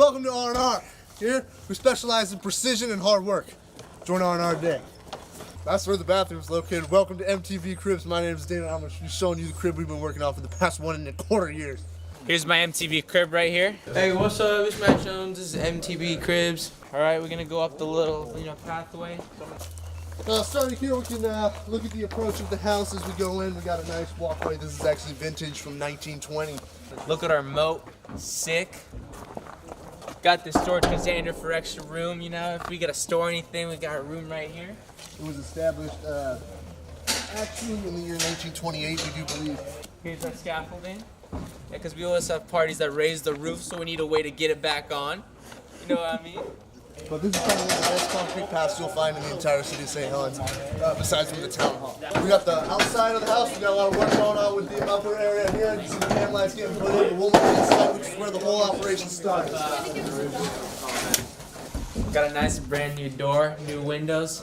Welcome to R&R. Here, we specialize in precision and hard work. Join R&R today. That's where the bathroom's located. Welcome to MTV Cribs. My name is Dana. I'm going to be showing you the crib we've been working on for the past 1.25 years. Here's my MTV crib right here. Hey, what's up? It's Matt Jones. This is MTV Cribs. All right, we're gonna go up the little, pathway. Starting here, we can look at the approach of the house as we go in. We got a nice walkway. This is actually vintage from 1920. Look at our moat, sick. Got the storage container for extra room, if we gotta store anything, we got a room right here. It was established actually in the year 1928, we do believe. Here's our scaffolding. Yeah, because we always have parties that raise the roof, so we need a way to get it back on. You know what I mean? But this is probably one of the best concrete paths you'll find in the entire city of St. Helens, besides from the town hall. We got the outside of the house. We got a lot of work going on with the upper area here. You see the cam lights getting put in. We'll move inside, which is where the whole operation starts. Got a nice brand new door, new windows.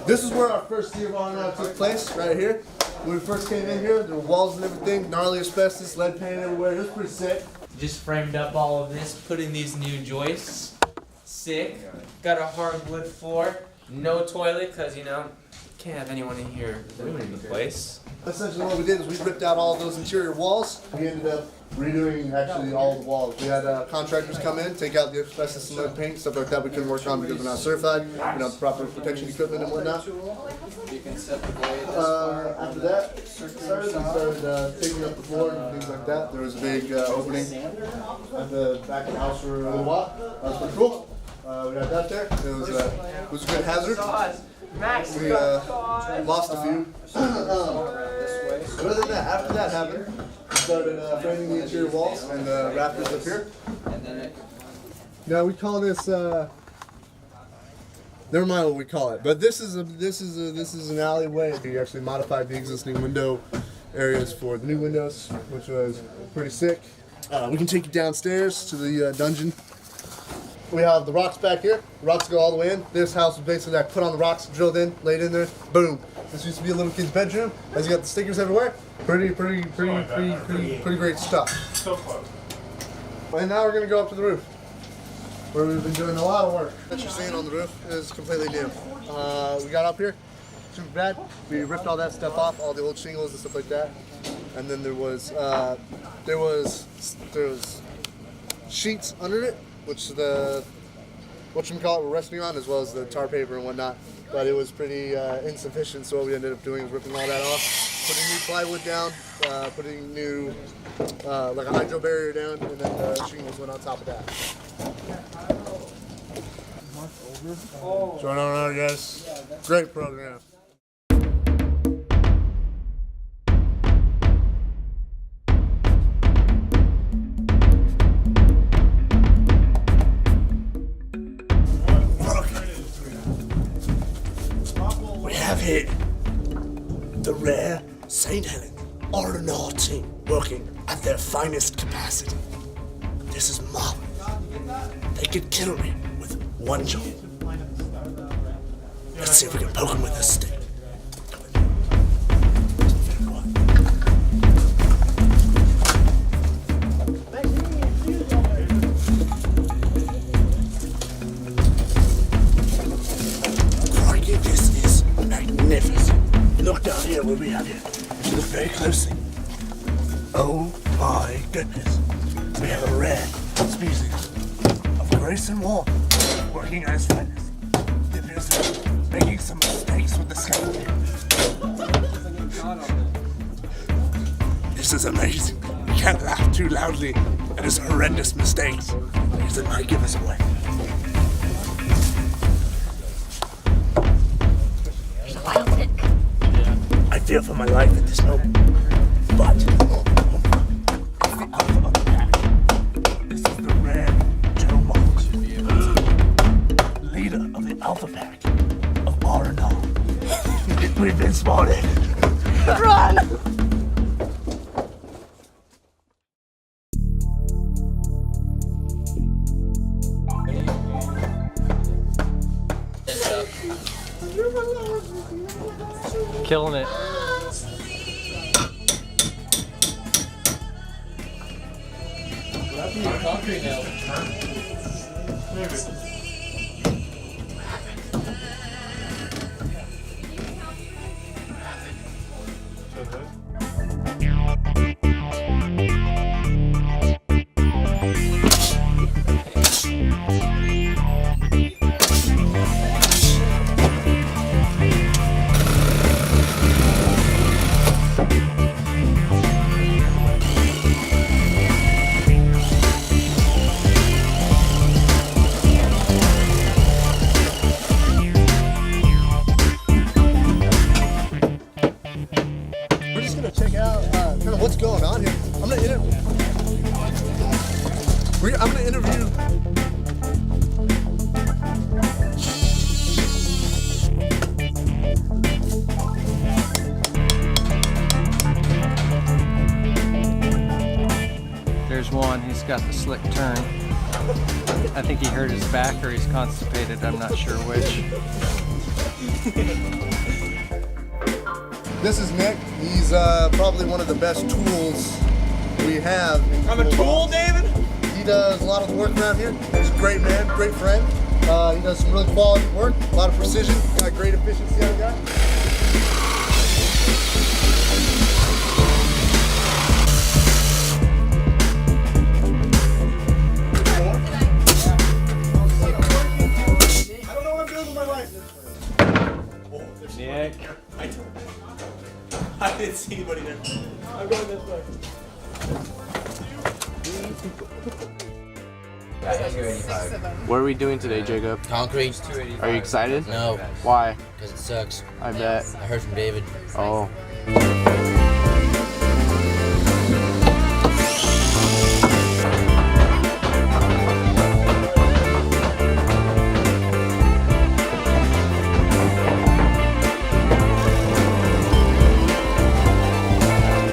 This is where our first year of R&R took place, right here. When we first came in here, there were walls and everything, gnarly asbestos, lead paint everywhere. It was pretty sick. Just framed up all of this, put in these new joists. Sick. Got a hardwood floor. No toilet, because, can't have anyone in here ruining the place. Essentially what we did is we ripped out all of those interior walls. We ended up redoing actually all the walls. We had contractors come in, take out the asbestos and lead paint, stuff like that we couldn't work on because we're not certified. We don't have proper protection equipment and whatnot. After that, we started taking up the floor and things like that. There was a big opening at the back of the house for a little while. That was pretty cool. We had that there. It was a good hazard. We lost a few. Other than that, after that happened, we started framing the interior walls and the rafters up here. Now we call this. Never mind what we call it, but this is an alleyway. We actually modified the existing window areas for the new windows, which was pretty sick. We can take you downstairs to the dungeon. We have the rocks back here. The rocks go all the way in. This house was basically put on the rocks, drilled in, laid in there, boom. This used to be a little kid's bedroom. As you got the stickers everywhere, pretty great stuff. And now we're gonna go up to the roof, where we've been doing a lot of work. What you're seeing on the roof is completely new. We got up here, super bad. We ripped all that stuff off, all the old shingles and stuff like that. And then there was sheets under it, which we're resting on, as well as the tar paper and whatnot. But it was pretty insufficient, so what we ended up doing was ripping all that off, putting new plywood down, putting new, like a hydro barrier down, and then the shingles went on top of that. Join on, guys. Great program. We have here the rare St. Helens R&R team working at their finest capacity. This is marvelous. They could kill me with one job. Let's see if we can poke him with a stick. Crikey, this is magnificent. Look down here what we have here. Look very closely. Oh my goodness. We have a rare species of grace and warmth working at its finest. It appears to be making some mistakes with the scaffolding. This is amazing. You can't laugh too loudly at his horrendous mistakes, because it might give us away. I fear for my life at this moment, but it's the alpha of the pack. This is the rare Joe Marks, leader of the alpha pack of R&R. We've been spotted. Run! Killing it. After Concrete nails. We're just gonna check out kind of what's going on here. I'm gonna interview. There's one, he's got the slick turn. I think he hurt his back or he's constipated, I'm not sure which. This is Nick. He's probably one of the best tools we have. I'm a tool, David? He does a lot of the work around here. He's a great man, great friend. He does some really quality work, a lot of precision, got great efficiency on the guy. I don't know what I'm doing with my life. Nick. I didn't see anybody there. I'm going this way. What are we doing today, Jacob? Concrete? Are you excited? No, Why? because it sucks. I bet. I heard from David. Oh.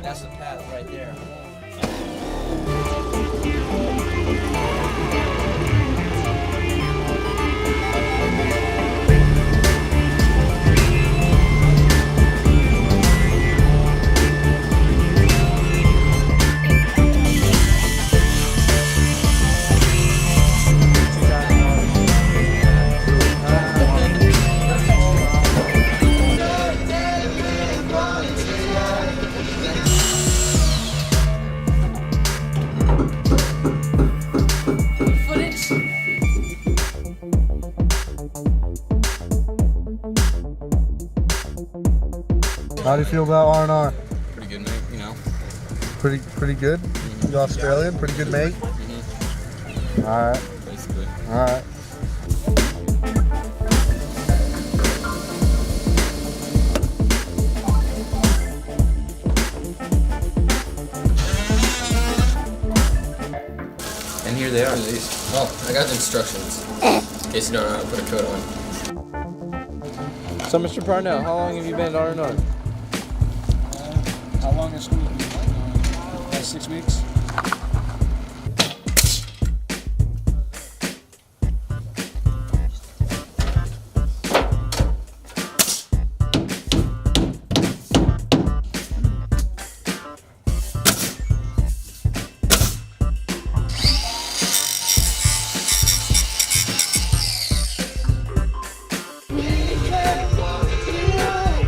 That's the path right there. How do you feel about R&R? Pretty good, mate, you know. Pretty good. You Australian, pretty good mate. All right, Basically. all right. And here they are. Oh, I got the instructions. In case you don't know how to put a coat on. So, Mr. Parnell, how long have you been at R&R? How long has school been? Last 6 weeks.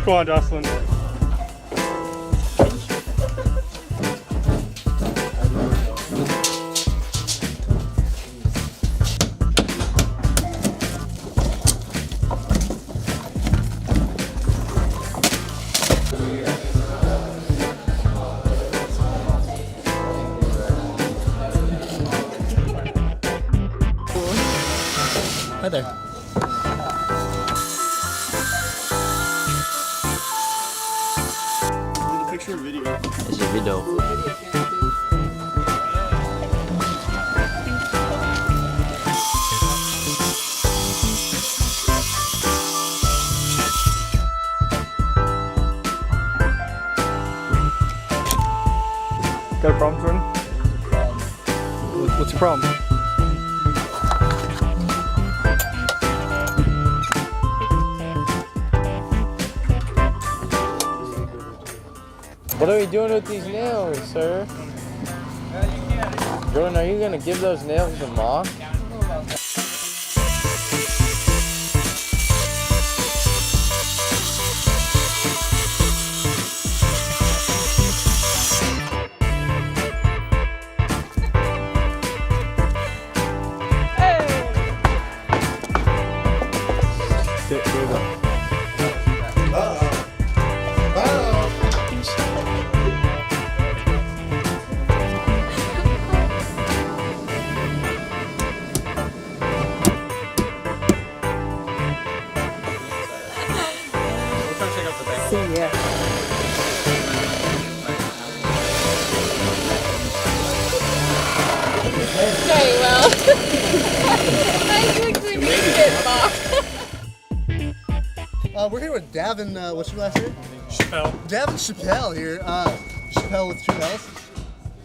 Go on, Jocelyn. Hi there. Picture or video? It's a video. Got a problem, Jordan? What's your problem? What are we doing with these nails, sir? Jordan, are you gonna give those nails to Ma? Okay, well, I quickly made it, Bob. We're here with Davin, what's your last name? Chappelle. Davin Chappelle here. Chappelle with 2 L's?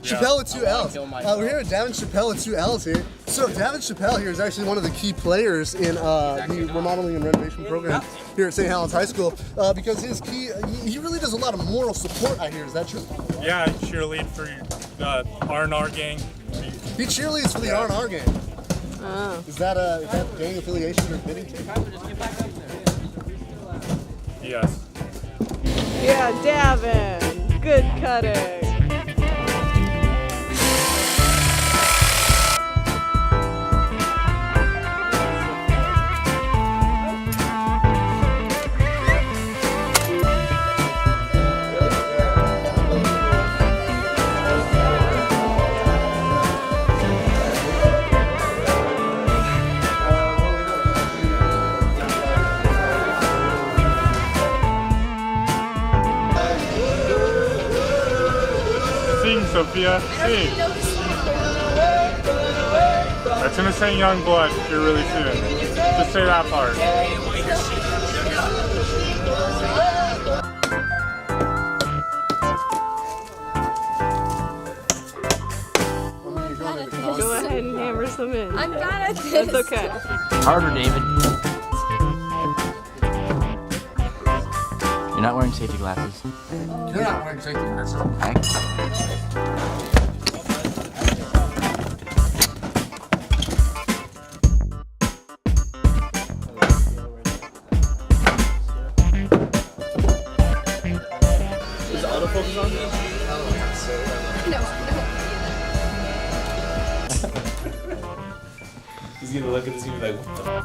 Chappelle with 2 L's. We're here with Davin Chappelle with 2 L's here. So Davin Chappelle here is actually one of the key players in the remodeling and renovation program here at St. Helens High School because he really does a lot of moral support, I hear. Is that true? Yeah, I cheerlead for the R&R gang. He cheerleads for the R&R gang. Oh. Is that gang affiliation or bidding? Yes. Yeah, Davin. Good cutting. Sing, Sophia, sing. That's gonna say young blood here really soon. Just say that part. Go ahead and hammer some in. I'm bad at this. That's okay. Harder, David. You're not wearing safety glasses. You're not wearing safety glasses. Okay. Is the autofocus on? No. He's gonna look at this and be like, what the f?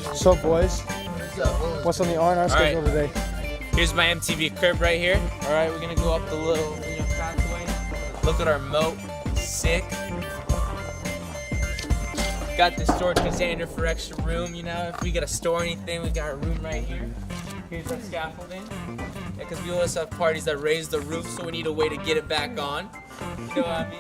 What's up, boys? What's on the R&R schedule today? Here's my MTV crib right here. All right, we're gonna go up the little pathway. Look at our moat, sick. Got the storage container for extra room, you know. If we gotta store anything, we got a room right here. Here's our scaffolding. Yeah, because we always have parties that raise the roof, so we need a way to get it back on. You know what I mean?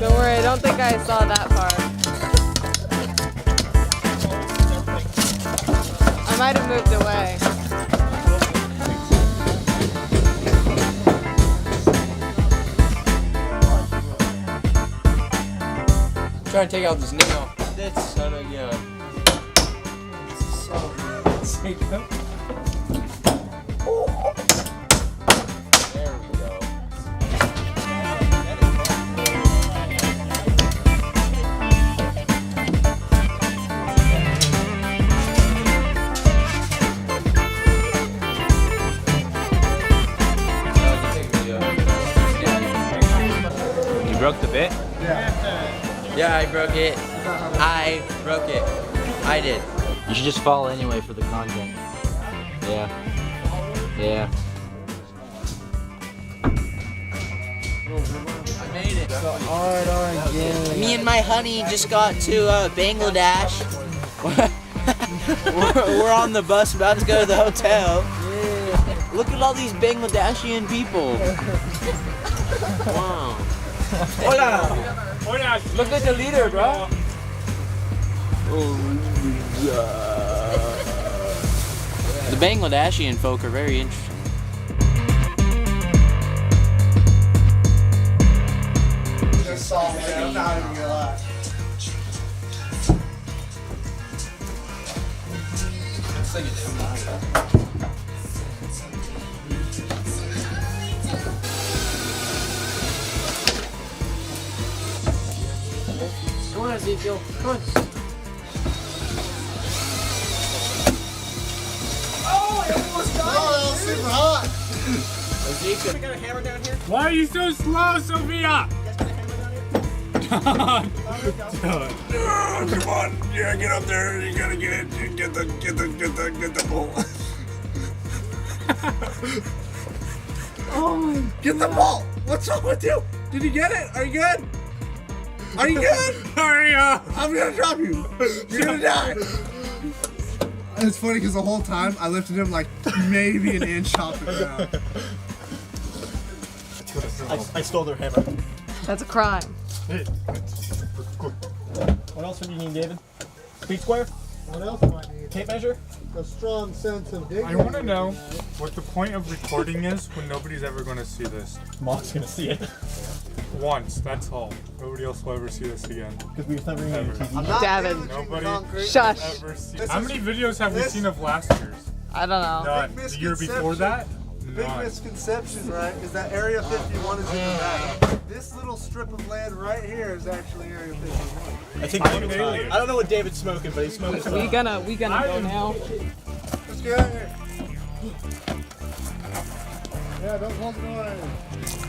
Don't worry, I don't think I saw that part. I might have moved away. Trying to take out this nail. This son of a gun. There we go. You broke the bit? Yeah, I broke it. I broke it. I did. You should just follow anyway for the content. Yeah. Yeah. I made it. Me and my honey just got to Bangladesh. We're on the bus about to go to the hotel. Look at all these Bangladeshian people. Wow. Hola. Look at the leader, bro. The Bangladeshian folk are very interesting. I'm not even gonna lie. Sing it, dude. Come on, Ezekiel. Come on. Oh, that was super hot. Ezekiel. We got a hammer down here. Why are you so slow, Sophia? Come on. Yeah, get up there. You gotta get it. Get the ball. Oh my! Get the ball! What's wrong with you? Did you get it? Are you good? Are you good? Hurry up! I'm gonna drop you. You're gonna die. It's funny because the whole time I lifted him like maybe an inch off the ground. I stole their hammer. That's a crime. What else would you need, David? Speed square? What else do I need? Tape measure? A strong sense of dignity. I want to know what the point of recording is when nobody's ever going to see this. Mom's gonna see it. Once, that's all. Nobody else will ever see this again. Because we never even Ever. TV. I'm not David. damaging Nobody concrete. Shush. Ever see. This How is- many videos have we this- seen of last year's? I don't know. None. Big The year before that? Big None. misconception, right, is that Area 51 is in the back. This little strip of land right here is actually Area 51. I think I'm an alien. I don't know what David's smoking, but he's smoking We gonna go now. Let's get out of here. Yeah, don't hold the door.